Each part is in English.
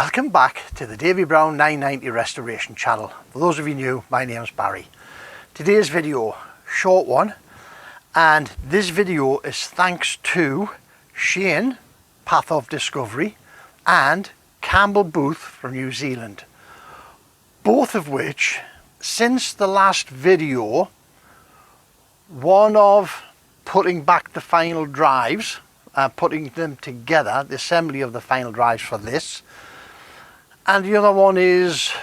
Welcome back to the Davy Brown 990 Restoration channel. For those of you new, my name's Barry. Today's video, short one, and this video is thanks to Shane, Path of Discovery, and Campbell Booth from New Zealand. Both of which, since the last video, one of putting back the final drives, putting them together, the assembly of the final drives for this, and the other one is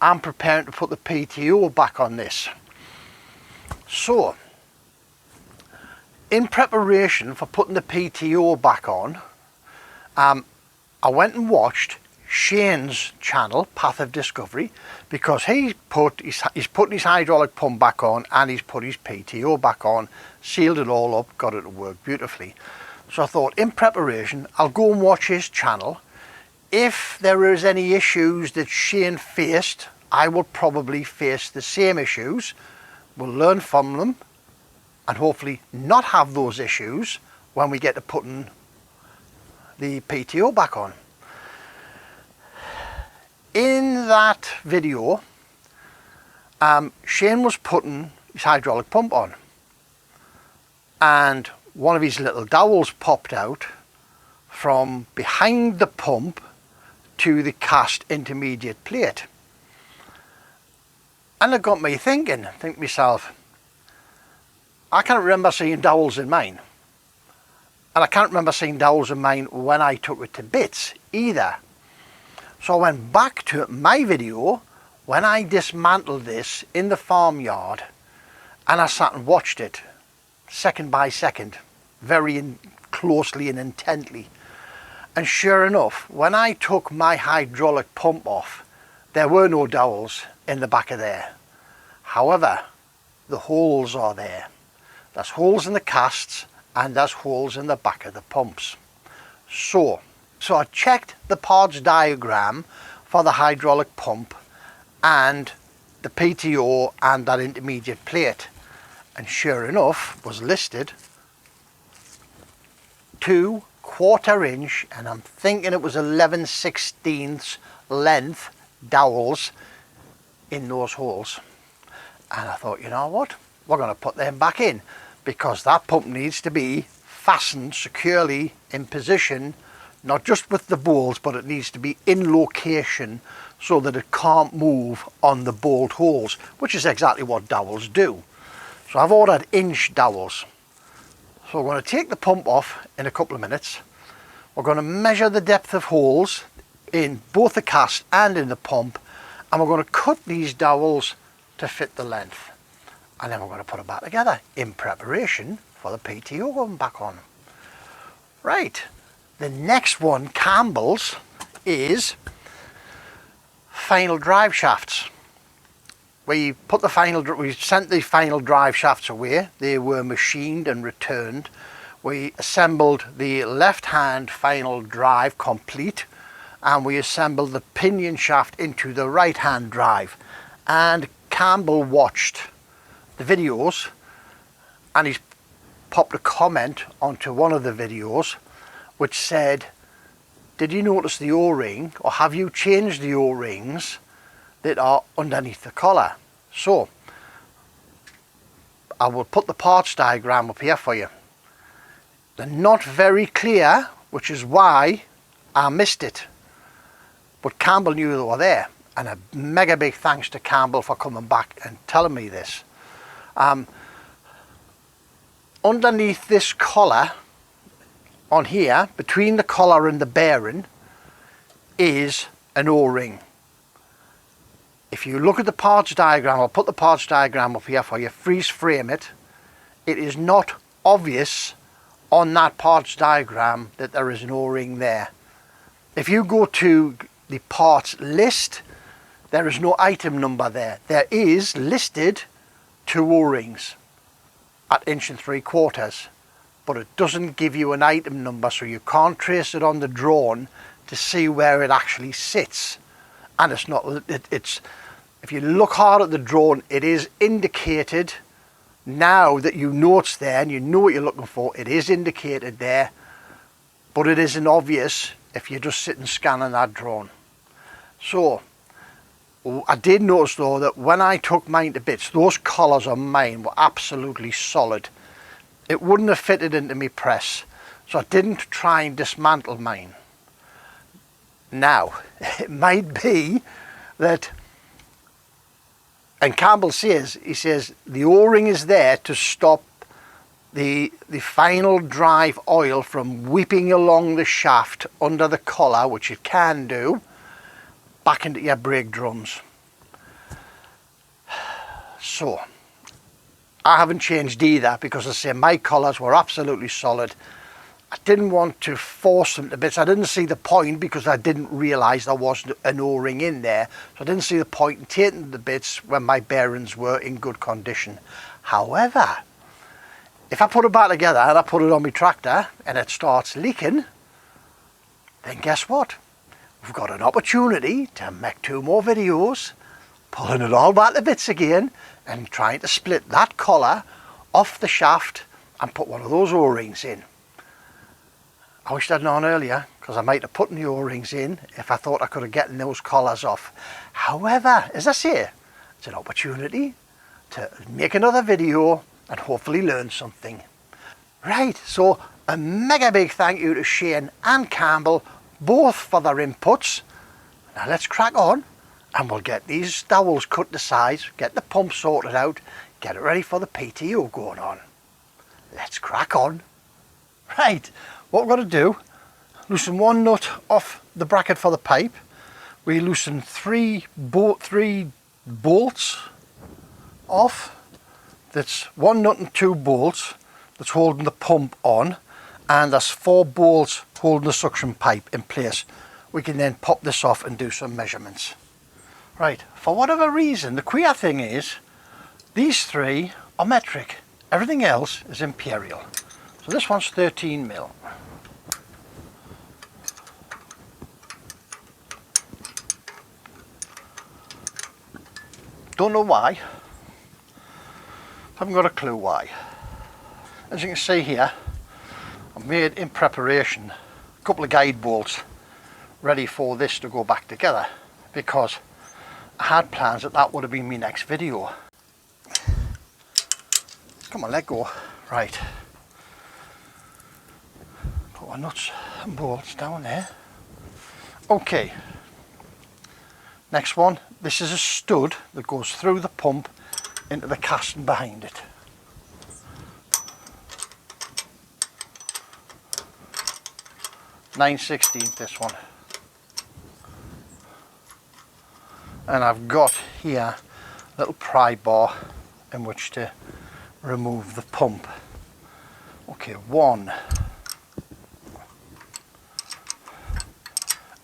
I'm preparing to put the PTO back on this. So in preparation for putting the PTO back on, I went and watched Shane's channel, Path of Discovery, because he's putting his hydraulic pump back on and he's put his PTO back on, sealed it all up, got it to work beautifully. So I thought, in preparation, I'll go and watch his channel. If there is any issues that Shane faced, I will probably face the same issues. We'll learn from them and hopefully not have those issues when we get to putting the PTO back on. In that video, Shane was putting his hydraulic pump on, and one of his little dowels popped out from behind the pump to the cast intermediate plate. And it got me thinking to myself, I can't remember seeing dowels in mine. And I can't remember seeing dowels in mine when I took it to bits either. So I went back to my video when I dismantled this in the farmyard, and I sat and watched it second by second, very closely and intently. And sure enough, when I took my hydraulic pump off, there were no dowels in the back of there. However, the holes are there. There's holes in the casts and there's holes in the back of the pumps. So I checked the parts diagram for the hydraulic pump and the PTO and that intermediate plate, and sure enough was listed 2/4 inch, and I'm thinking it was 11/16 length dowels in those holes. And I thought, you know what, we're going to put them back in, because that pump needs to be fastened securely in position, not just with the bolts, but it needs to be in location so that it can't move on the bolt holes, which is exactly what dowels do. So I've ordered inch dowels. So we're going to take the pump off in a couple of minutes. We're going to measure the depth of holes in both the cast and in the pump, and we're going to cut these dowels to fit the length. And then we're going to put it back together in preparation for the PTO going back on. Right, the next one, Campbell's, is final drive shafts. We sent the final drive shafts away. They were machined and returned. We assembled the left-hand final drive complete, and we assembled the pinion shaft into the right-hand drive. And Campbell watched the videos, and he's popped a comment onto one of the videos which said, did you notice the O-ring, or have you changed the O-rings that are underneath the collar? So I will put the parts diagram up here for you. They're not very clear, which is why I missed it, but Campbell knew they were there, and a mega big thanks to Campbell for coming back and telling me this. Underneath this collar on here, between the collar and the bearing, is an O-ring. If you look at the parts diagram, I'll put the parts diagram up here for you, freeze frame it. It is not obvious on that parts diagram that there is an O-ring there. If you go to the parts list, there is no item number there. There is listed 2 O-rings at 1 3/4, but it doesn't give you an item number, so you can't trace it on the drone to see where it actually sits. And it's not, if you look hard at the drone, it is indicated now that you know it's there and you know what you're looking for. It is indicated there, but it isn't obvious if you just sit and scan on that drone. So I did notice though that when I took mine to bits, those collars on mine were absolutely solid. It wouldn't have fitted into my press, so I didn't try and dismantle mine. Now, it might be that, and Campbell says, he says the O-ring is there to stop the final drive oil from whipping along the shaft under the collar, which it can do, back into your brake drums. So I haven't changed either, because I say my collars were absolutely solid. I didn't want to force them to bits. I didn't see the point, because I didn't realise there wasn't an O-ring in there, so I didn't see the point in taking them to bits when my bearings were in good condition. However, if I put it back together and I put it on my tractor and it starts leaking, then guess what? We've got an opportunity to make 2 more videos, pulling it all back to bits again and trying to split that collar off the shaft and put one of those O-rings in. I wish I'd known earlier, because I might have put the O-rings in if I thought I could have gotten those collars off. However, as I say, it's an opportunity to make another video and hopefully learn something. Right, so a mega big thank you to Shane and Campbell, both for their inputs. Now let's crack on and we'll get these dowels cut to size, get the pump sorted out, get it ready for the PTO going on. Let's crack on. Right, what we're going to do, loosen 1 nut off the bracket for the pipe. We loosen 3 bolts off. That's 1 nut and 2 bolts that's holding the pump on, and there's 4 bolts holding the suction pipe in place. We can then pop this off and do some measurements. Right, for whatever reason, the queer thing is these 3 are metric, everything else is imperial. So this one's 13 mil. Don't know why. Haven't got a clue why. As you can see here, I've made in preparation a couple of guide bolts ready for this to go back together, because I had plans that that would have been my next video. Come on, let go. Right. Put my nuts and bolts down there. Okay. Next one, this is a stud that goes through the pump into the casting behind it. (9/16) this one. And I've got here a little pry bar in which to remove the pump. Okay, 1.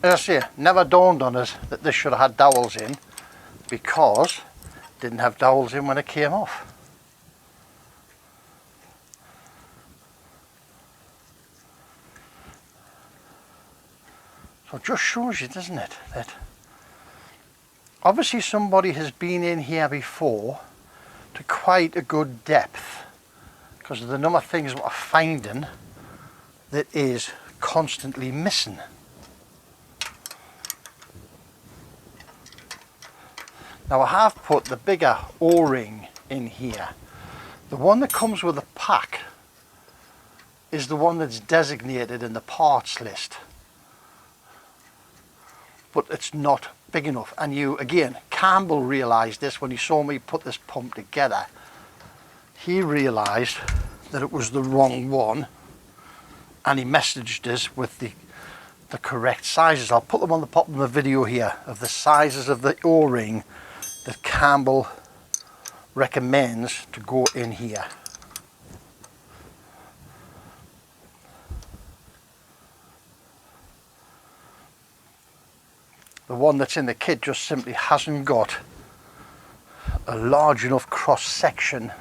As I say, never dawned on us that this should have had dowels in, because it didn't have dowels in when it came off. So it just shows you, doesn't it, that obviously somebody has been in here before to quite a good depth, because of the number of things what I'm finding that is constantly missing. Now I have put the bigger O-ring in here. The one that comes with the pack is the one that's designated in the parts list, but it's not big enough. And you, again, Campbell realised this when he saw me put this pump together. He realised that it was the wrong one, and he messaged us with the correct sizes. I'll put them on the top of the video here of the sizes of the O-ring that Campbell recommends to go in here. The one that's in the kit just simply hasn't got a large enough cross section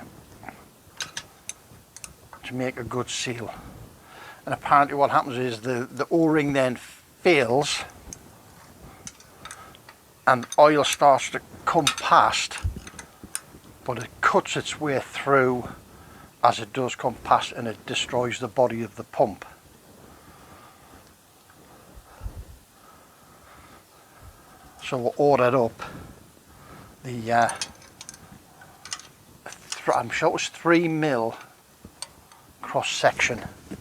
to make a good seal. And apparently what happens is the O-ring then fails and oil starts to come past, but it cuts its way through as it does come past, and it destroys the body of the pump. So we'll order up the I'm sure it was 3mm cross section. It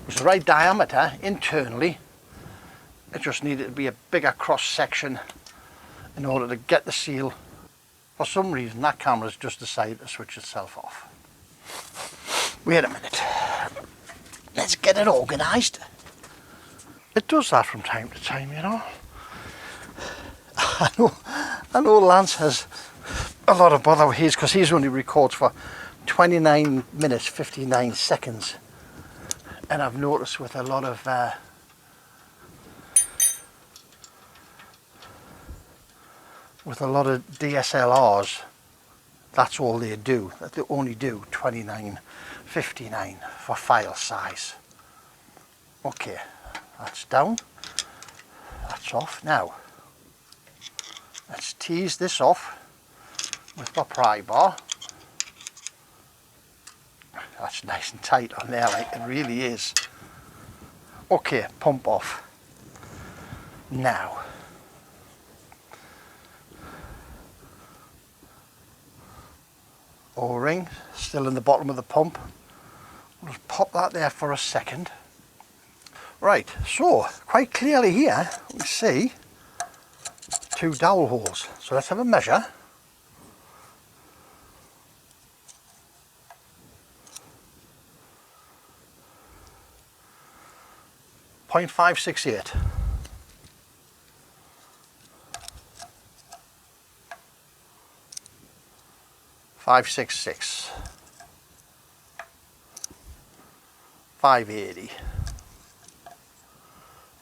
was the right diameter internally. It just needed to be a bigger cross section in order to get the seal. For some reason that camera's just decided to switch itself off. Wait a minute. Let's get it organised. It does that from time to time, you know. I know Lance has a lot of bother with his because he's only records for 29 minutes 59 seconds, and I've noticed with a lot of DSLRs, that's all they do, that they only do 29:59 for file size. Okay, that's down, that's off. Now let's tease this off with my pry bar. That's nice and tight on there, like it really is. Okay, pump off. Now O-ring still in the bottom of the pump. We'll just pop that there for a second. Right, so quite clearly here we see 2 dowel holes. So let's have a measure. .568. .566. 580.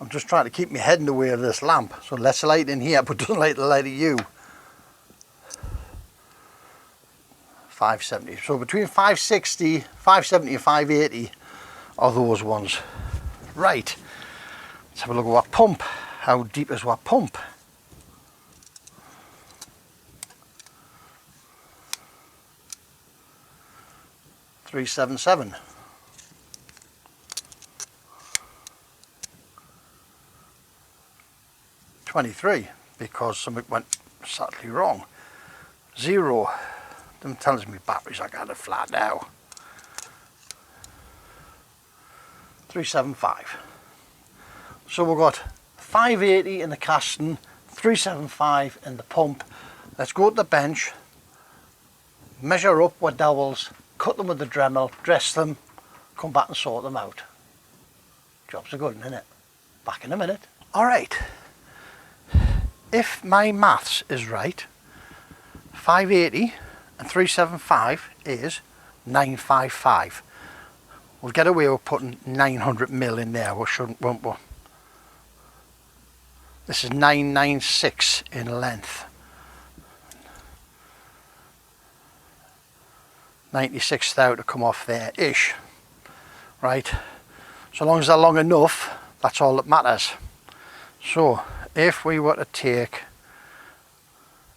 I'm just trying to keep my head in the way of this lamp, so less light in here but doesn't light the light of you. 570. So between 560, 570 and 580 are those ones. Right. Let's have a look at our pump. How deep is our pump? .377. .23, because something went subtly wrong. 0. Them tells me batteries I got it flat now. 375. So we've got 580 in the casting, 375 in the pump. Let's go to the bench, measure up our dowels, cut them with the Dremel, dress them, come back and sort them out. Job's a good one, isn't it? Back in a minute. Alright, if my maths is right, 580 and 375 is 955. We'll get away with putting 900mm in there, we shouldn't, won't we? This is 996 in length. 96 thou to come off there ish. Right, so long as they're long enough, that's all that matters. So if we were to take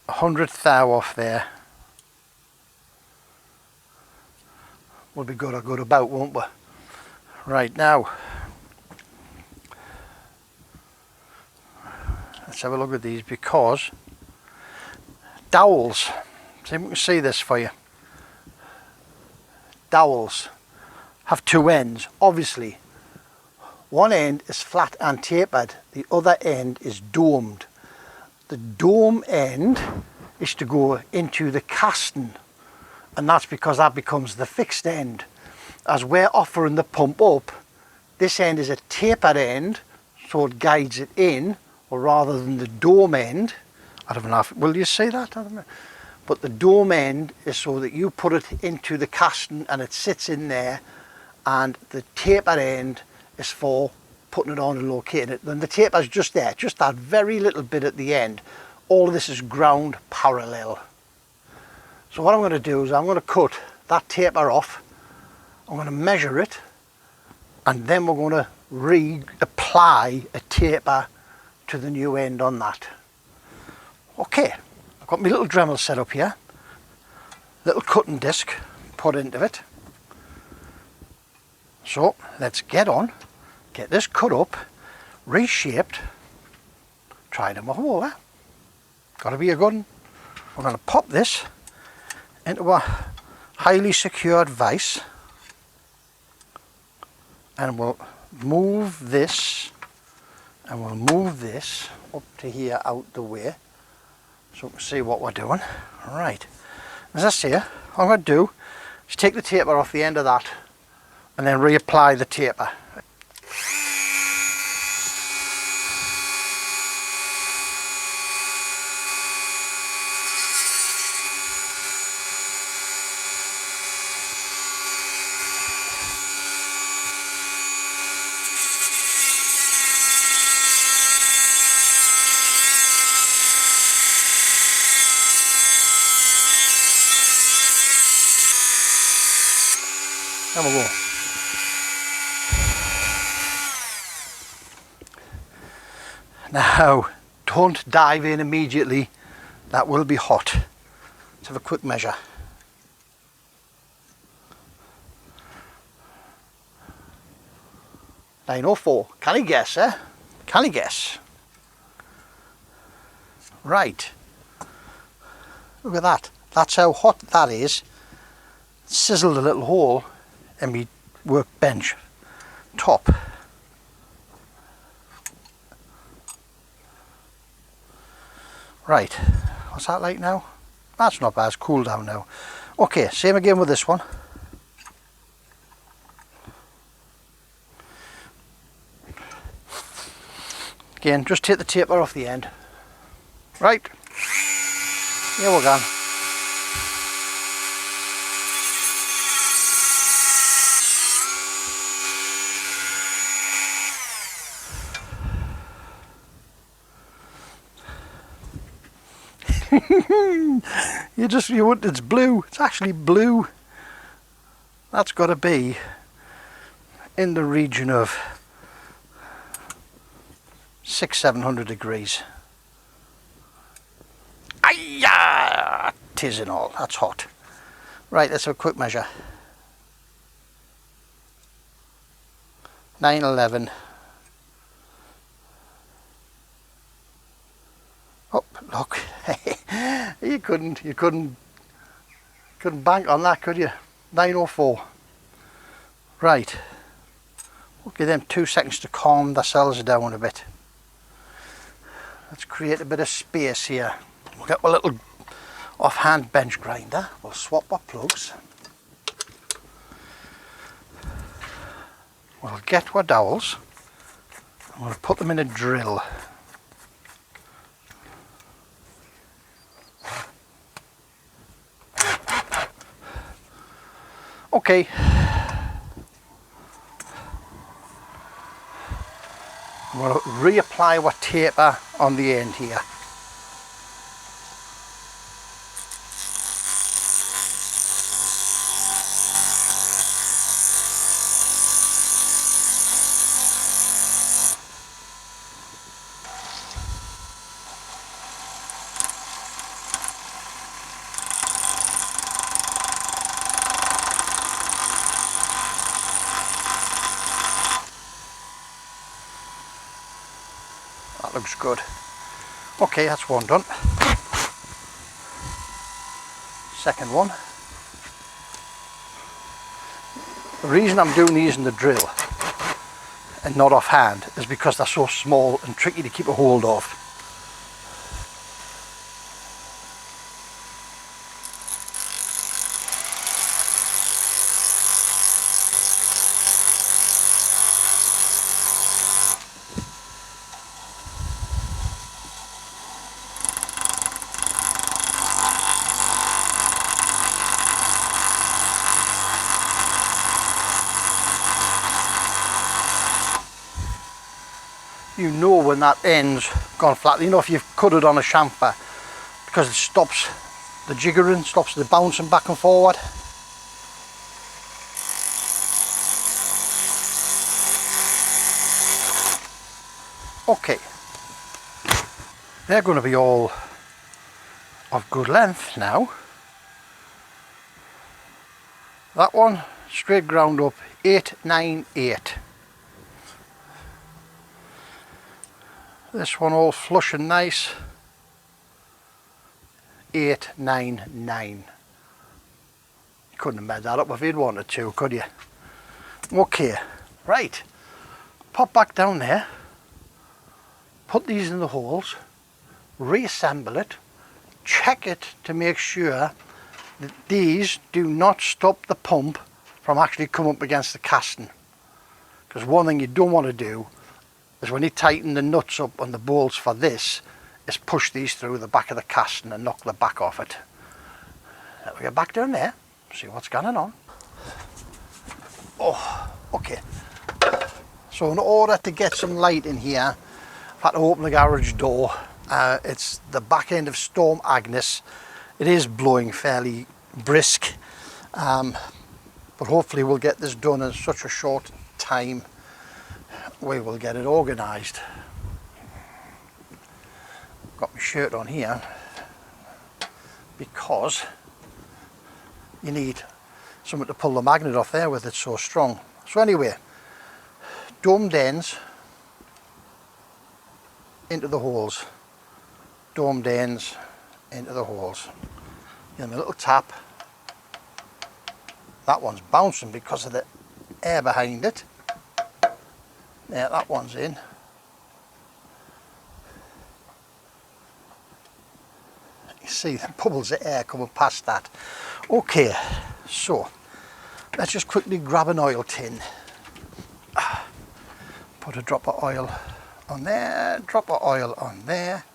100 thou off there, we'll be good or good about, won't we? Right, now let's have a look at these, because dowels, see if we can see this for you. Dowels have 2 ends. Obviously one end is flat and tapered, the other end is domed. The dome end is to go into the casting, and that's because that becomes the fixed end. As we're offering the pump up, this end is a tapered end, so it guides it in, or rather than the dome end. I don't know if, will you see that? I don't know. But the dome end is so that you put it into the casting and it sits in there, and the tapered end is for putting it on and locating it. Then the taper is just there, just that very little bit at the end. All of this is ground parallel. So what I'm going to do is I'm going to cut that taper off, I'm going to measure it, and then we're going to reapply a taper to the new end on that. Okay, I've got my little Dremel set up here, little cutting disc put into it. So let's get on, get this cut up, reshaped, tried them a hole, eh? Got to be a good one. We're going to pop this into a highly secured vise, and we'll move this, and we'll move this up to here out the way so we can see what we're doing. Right, as I say, what I'm going to do is take the taper off the end of that and then reapply the taper. There we go. Now, don't dive in immediately, that will be hot. Let's have a quick measure. $904. Can you guess, eh? Can you guess? Right. Look at that. That's how hot that is. Sizzled a little hole in my workbench top. Right, what's that like now? That's not bad, it's cooled down now. Okay, same again with this one. Again, just take the taper off the end. Right, here we go. you want, it's blue, it's actually blue. That's got to be in the region of 600-700 degrees. Ayah! Tis and all, that's hot. Right, let's have a quick measure. 911. Oh, look. you couldn't bank on that, could you? 904. Right. We'll give them 2 seconds to calm themselves down a bit. Let's create a bit of space here. We'll get a little offhand bench grinder. We'll swap our plugs. We'll get our dowels and we'll put them in a drill. Okay. We'll reapply our taper on the end here. That looks good. Okay, that's one done. Second one. The reason I'm doing these in the drill and not offhand is because they're so small and tricky to keep a hold of. You know when that end's gone flat, you know if you've cut it on a chamfer, because it stops the jiggering, stops the bouncing back and forward. Okay, they're going to be all of good length now. That one straight ground up 898. This one all flush and nice. 899. You couldn't have made that up if you'd wanted to, could you? Okay, right. Pop back down there. Put these in the holes. Reassemble it. Check it to make sure that these do not stop the pump from actually coming up against the casting. Because one thing you don't want to do is when you tighten the nuts up on the bolts for this, is push these through the back of the casting and knock the back off it. Let me get back down there, see what's going on. Oh, okay. So in order to get some light in here, I've had to open the garage door. It's the back end of Storm Agnes. It is blowing fairly brisk, but hopefully we'll get this done in such a short time. We will get it organised. Got my shirt on here because you need something to pull the magnet off there with, it's so strong. So anyway, domed ends into the holes, domed ends into the holes. Give them a little tap. That one's bouncing because of the air behind it. There, that one's in. You see the bubbles of air coming past that. Okay, so let's just quickly grab an oil tin. Put a drop of oil on there, drop of oil on there,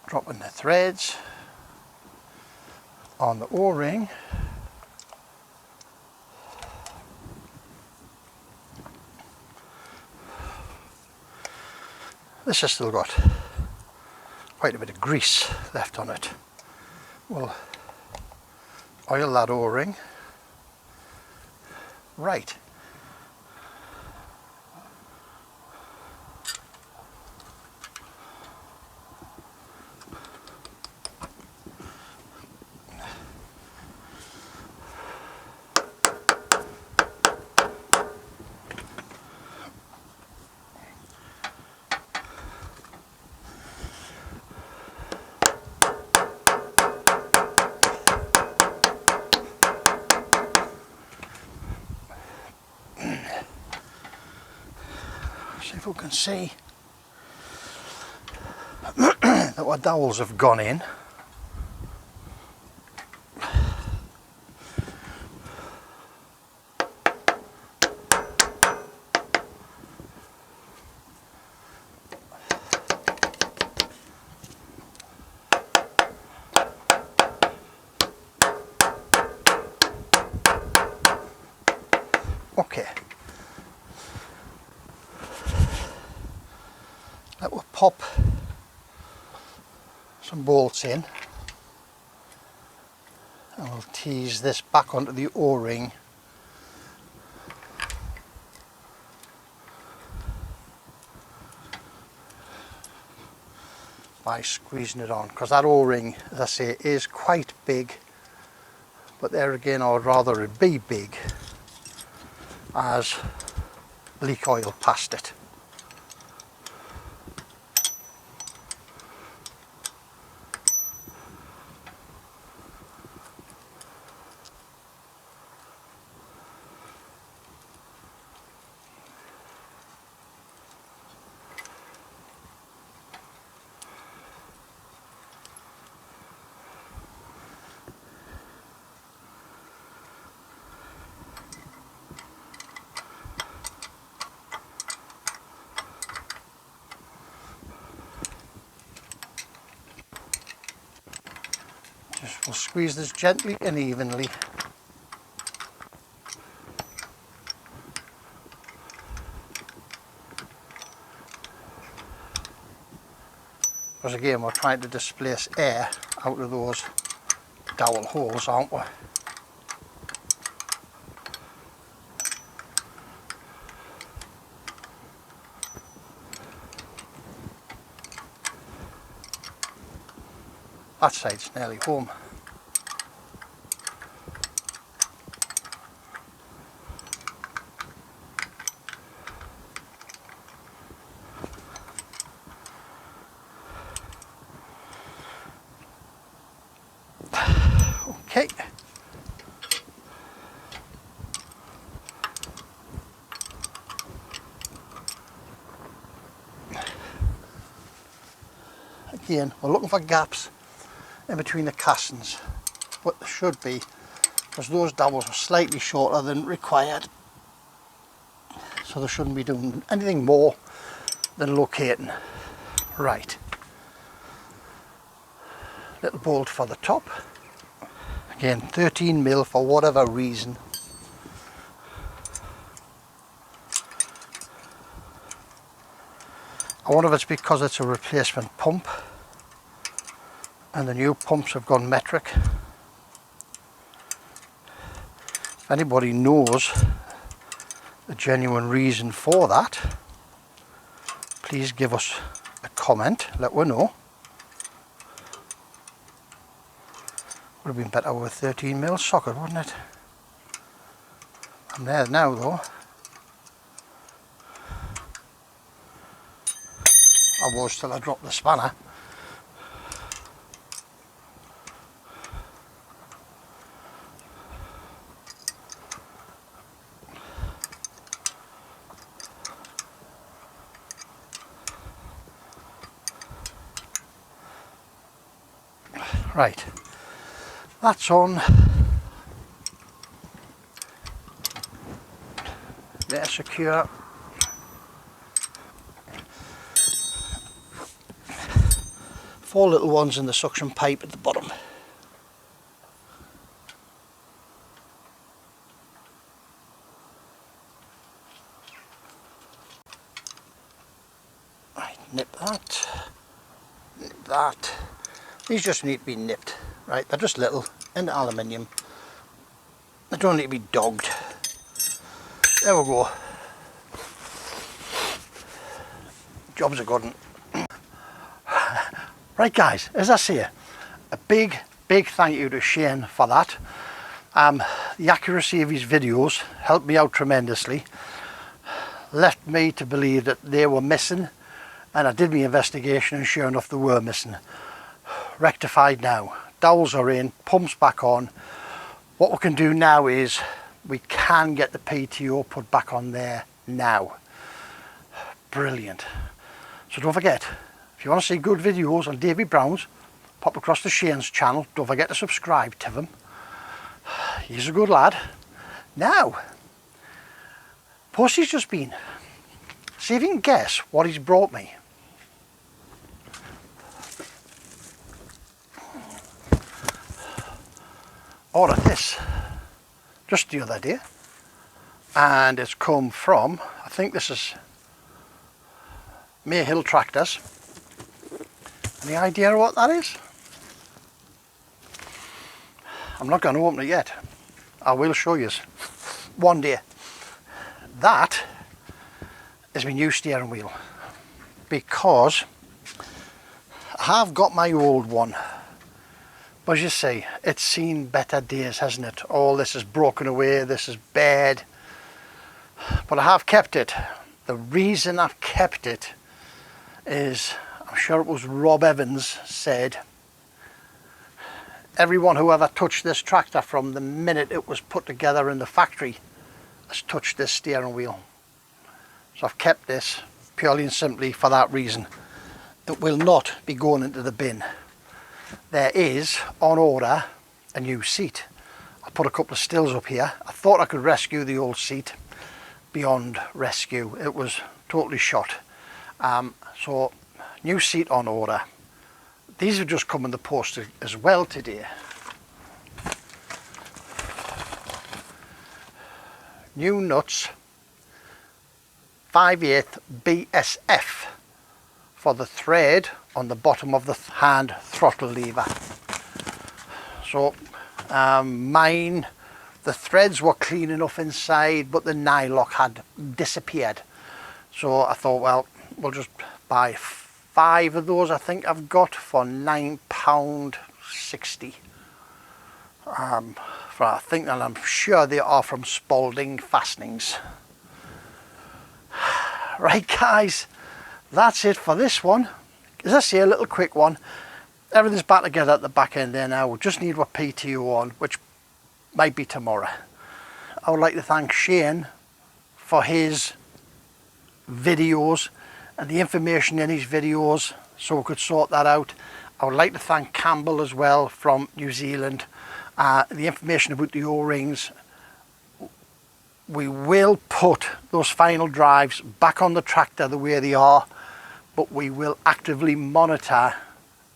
drop in the threads on the O-ring. This has still got quite a bit of grease left on it. We'll oil that O-ring. Right. See if we can see that our dowels have gone in. Okay. That will pop some bolts in, and we'll tease this back onto the O-ring by squeezing it on, because that O-ring, as I say, is quite big, but there again I would rather it be big as leak oil past it. We'll squeeze this gently and evenly. Because again, we're trying to displace air out of those dowel holes, aren't we? That side's nearly home. Okay. Again, we're looking for gaps in between the castings, but there should be, because those dowels are slightly shorter than required, so they shouldn't be doing anything more than locating. Right, little bolt for the top, again 13mm for whatever reason. I wonder if it's because it's a replacement pump and the new pumps have gone metric. If anybody knows the genuine reason for that, please give us a comment, let us know. Would have been better with a 13mm socket, wouldn't it? I'm there now though. I was till I dropped the spanner. Right, that's on. They're secure. Four little ones in the suction pipe at the bottom. Right, nip that, nip that. These just need to be nipped, right? They're just little, in aluminium. They don't need to be dogged. There we go. Job's a good one. Right guys, as I say, a big thank you to Shane for that. The accuracy of his videos helped me out tremendously. Left me to believe that they were missing, and I did my investigation and sure enough they were missing. Rectified now. Dowels are in, pumps back on. What we can do now is we can get the PTO put back on there now. Brilliant. So don't forget, if you want to see good videos on Davy Brown's, pop across to Shane's channel. Don't forget to subscribe to him. He's a good lad. Now, Postie's just been. See if you can guess what he's brought me. Ordered this just the other day, and it's come from, I think this is Mayhill Tractors. Any idea what that is? I'm not going to open it yet. I will show you one day. That is my new steering wheel, because I have got my old one. But as you see, it's seen better days, hasn't it? All this is broken away, this is bad. But I have kept it. The reason I've kept it is, I'm sure it was Rob Evans said, everyone who ever touched this tractor from the minute it was put together in the factory has touched this steering wheel. So I've kept this purely and simply for that reason. It will not be going into the bin. There is, on order, a new seat. I put a couple of stills up here. I thought I could rescue the old seat. Beyond rescue. It was totally shot. So, new seat on order. These have just come in the post as well today. New nuts. 5/8 BSF for the thread on the bottom of the hand throttle lever. So mine, the threads were clean enough inside, but the nylock had disappeared. So I thought, well, we'll just buy 5 of those. I think I've got for £9.60. I think, and I'm sure they are from Spalding Fastenings. Right guys, that's it for this one. As I say, a little quick one. everything's back together at the back end there now. We just need what PTO on, which might be tomorrow. I would like to thank Shane for his videos and the information in his videos so we could sort that out. I would like to thank Campbell as well from New Zealand. The information about the O-rings. We will put those final drives back on the tractor the way they are, but we will actively monitor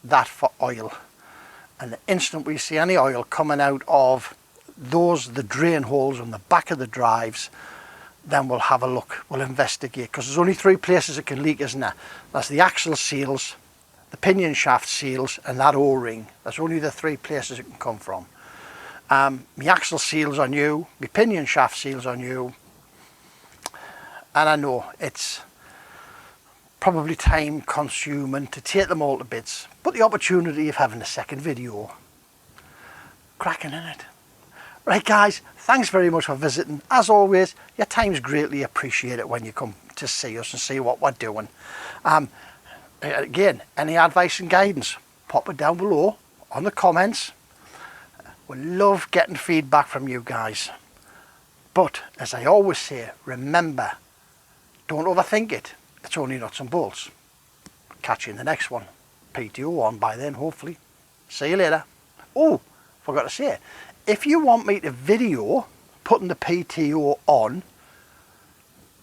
that for oil. And the instant we see any oil coming out of the drain holes on the back of the drives, then we'll have a look, we'll investigate, because there's only 3 places it can leak, isn't there? That's the axle seals, the pinion shaft seals, and that O-ring. That's only the 3 places it can come from. My axle seals are new, my pinion shaft seals are new, and I know it's probably time consuming to take them all to bits, but the opportunity of having a second video, cracking in it. Right guys, thanks very much for visiting. As always, your time's greatly appreciated when you come to see us and see what we're doing. Again, any advice and guidance, pop it down below on the comments. We love getting feedback from you guys. But as I always say, remember, don't overthink it. It's only nuts and bolts. Catch you in the next one. PTO on by then, hopefully. See you later. Oh, forgot to say, if you want me to video putting the PTO on,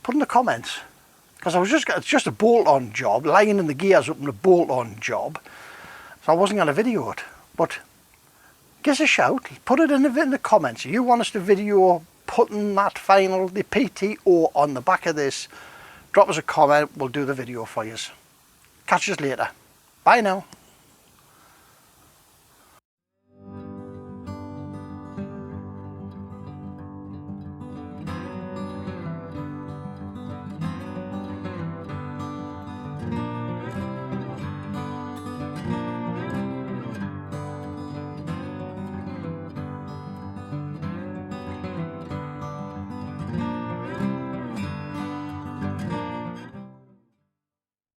put in the comments. Because it's just a bolt-on job, lining the gears up in a bolt-on job. So I wasn't going to video it. But give us a shout, put it in the comments. If you want us to video putting the PTO on the back of this, drop us a comment, we'll do the video for you. Catch us later. Bye now.